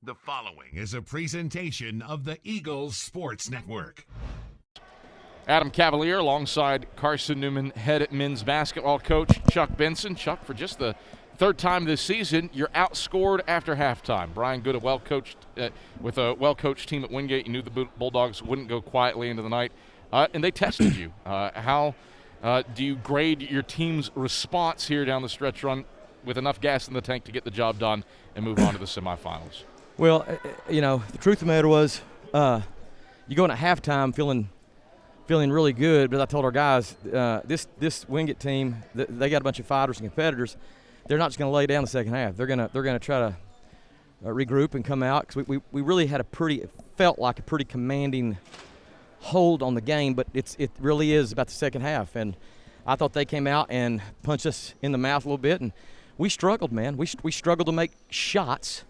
The following is a presentation of the Eagles Sports Network. Adam Cavalier alongside Carson-Newman head men's basketball coach Chuck Benson. Chuck, for just the third time this season, you're outscored after halftime. Brian Good, with a well-coached team at Wingate. You knew the Bulldogs wouldn't go quietly into the night, and they tested you. How do you grade your team's response here down the stretch run with enough gas in the tank to get the job done and move on to the semifinals? Well, the truth of the matter was you go into halftime feeling really good, but I told our guys, this Wingate team, they got a bunch of fighters and competitors. They're not just going to lay down the second half. They're going to try to regroup and come out, because we really had it felt like a pretty commanding hold on the game, but it really is about the second half. And I thought they came out and punched us in the mouth a little bit, and we struggled, man. We struggled to make shots,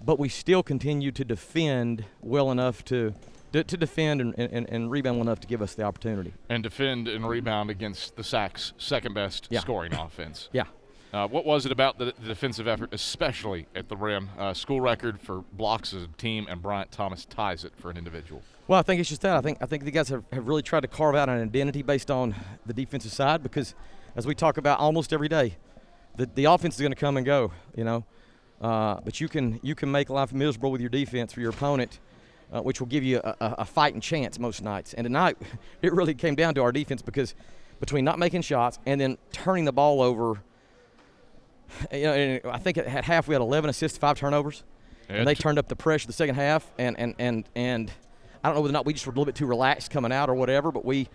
but we still continued to defend well enough to defend and rebound well enough to give us the opportunity. And defend and rebound against the SAC's second-best scoring offense. Yeah. What was it about the defensive effort, especially at the rim? School record for blocks as a team, and Bryant Thomas ties it for an individual. Well, I think it's just that. I think the guys have really tried to carve out an identity based on the defensive side, because as we talk about almost every day, the offense is going to come and go, but you can make life miserable with your defense for your opponent, which will give you a fighting chance most nights. And tonight, it really came down to our defense, because between not making shots and then turning the ball over, I think at half we had 11 assists, 5 turnovers, and they turned up the pressure the second half. And I don't know whether or not we just were a little bit too relaxed coming out or whatever, but we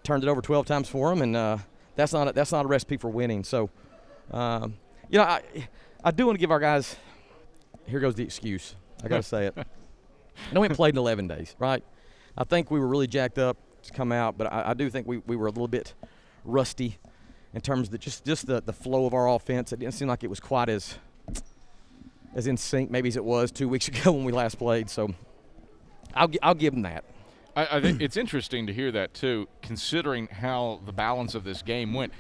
turned it over 12 times for them, and that's not a recipe for winning. So, I do want to give our guys. Here goes the excuse. I got to say it. I know we haven't played in 11 days, right? I think we were really jacked up to come out, but I do think we were a little bit rusty in terms of just the flow of our offense. It didn't seem like it was quite as in sync maybe as it was 2 weeks ago when we last played. So I'll give them that. I think it's interesting to hear that too, considering how the balance of this game went.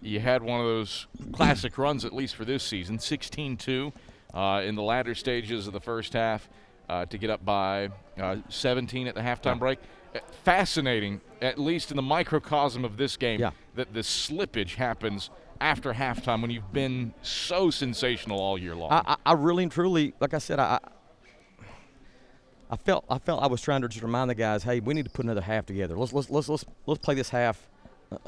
You had one of those classic runs, at least for this season, 16-2 in the latter stages of the first half. To get up by 17 at the halftime break. Fascinating, at least in the microcosm of this game, that the slippage happens after halftime when you've been so sensational all year long. I really and truly, like I said, I felt I was trying to just remind the guys, hey, we need to put another half together. Let's play this half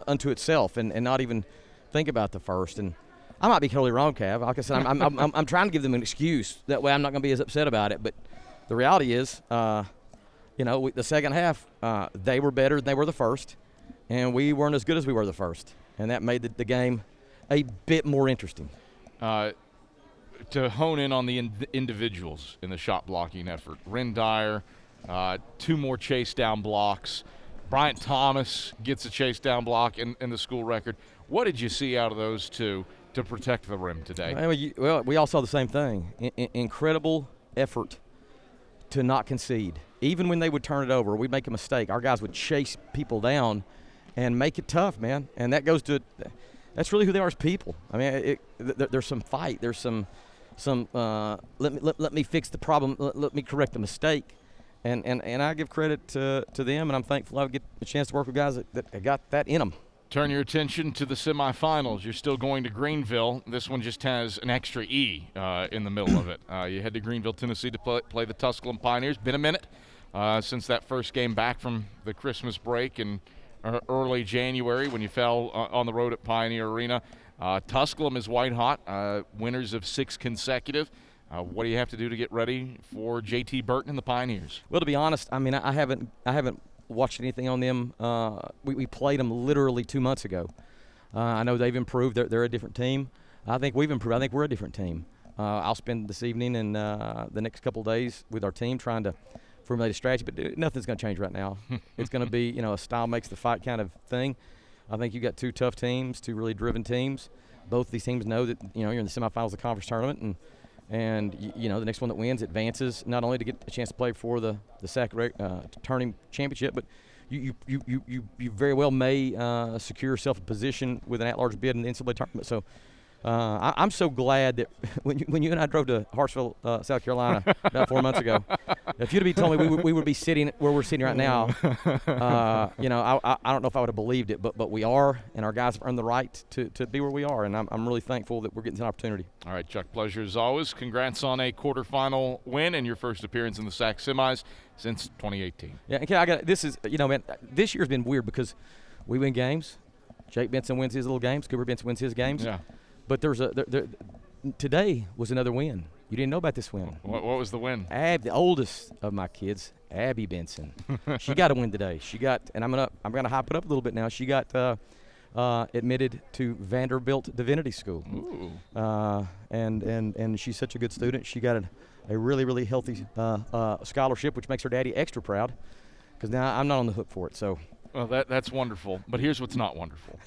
unto itself and not even think about the first. And I might be totally wrong, Cav. Like I said, I'm trying to give them an excuse. That way I'm not going to be as upset about it. But the reality is, the second half, they were better than they were the first, and we weren't as good as we were the first. And that made the game a bit more interesting. To hone in on the individuals in the shot blocking effort, Ren Dyer, 2 more chase down blocks. Bryant Thomas gets a chase down block in the school record. What did you see out of those two to protect the rim today? Well, we all saw the same thing. Incredible effort to not concede. Even when they would turn it over, we'd make a mistake, our guys would chase people down and make it tough, man. And that's really who they are as people. I mean, there's some fight. There's some let me fix the problem. Let me correct the mistake. And I give credit to them, and I'm thankful I would get a chance to work with guys that got that in them. Turn your attention to the semifinals. You're still going to Greenville. This one just has an extra E in the middle of it. You head to Greenville, Tennessee to play the Tusculum Pioneers. Been a minute since that first game back from the Christmas break in early January when you fell on the road at Pioneer Arena. Tusculum is white hot, winners of 6 consecutive. What do you have to do to get ready for J.T. Burton and the Pioneers? Well, to be honest, I mean, I haven't watched anything on them. We played them literally 2 months ago. I know they've improved. They're a different team. I think we've improved. I think we're a different team. I'll spend this evening and the next couple of days with our team trying to formulate a strategy, but nothing's going to change right now. It's going to be, a style makes the fight kind of thing. I think you got 2 tough teams, 2 really driven teams. Both these teams know that, you're in the semifinals of the conference tournament, and the next one that wins advances not only to get a chance to play for the SAC tournament championship, but you very well may secure yourself a position with an at-large bid in the NCAA tournament. So I'm so glad that when you and I drove to Hartsville, South Carolina, about 4 months ago, if you'd have told me we would be sitting where we're sitting right now, I don't know if I would have believed it, but we are, and our guys have earned the right to be where we are, and I'm really thankful that we're getting an opportunity. All right, Chuck, pleasure as always. Congrats on a quarterfinal win and your first appearance in the SAC semis since 2018. Yeah, and this year's been weird because we win games. Jake Benson wins his little games. Cooper Benson wins his games. Yeah. But today was another win. You didn't know about this win. What was the win? The oldest of my kids, Abby Benson. She got a win today. She got, and I'm gonna hype it up a little bit now. She got admitted to Vanderbilt Divinity School. Ooh. And she's such a good student. She got a really, really healthy scholarship, which makes her daddy extra proud. Because now I'm not on the hook for it. So. Well, that's wonderful. But here's what's not wonderful.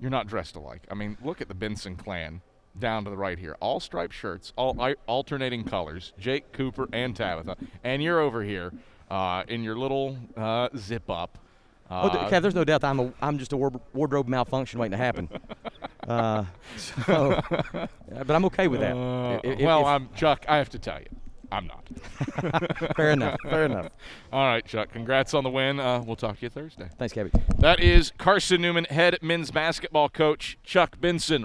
You're not dressed alike. I mean, look at the Benson clan down to the right here. All striped shirts, all alternating colors. Jake, Cooper, and Tabitha. And you're over here in your little zip up. Kev, there's no doubt that I'm just a wardrobe malfunction waiting to happen. But I'm okay with that. Chuck, I have to tell you, I'm not. Fair enough. All right, Chuck, congrats on the win. We'll talk to you Thursday. Thanks, Kevin. That is Carson-Newman head men's basketball coach Chuck Benson.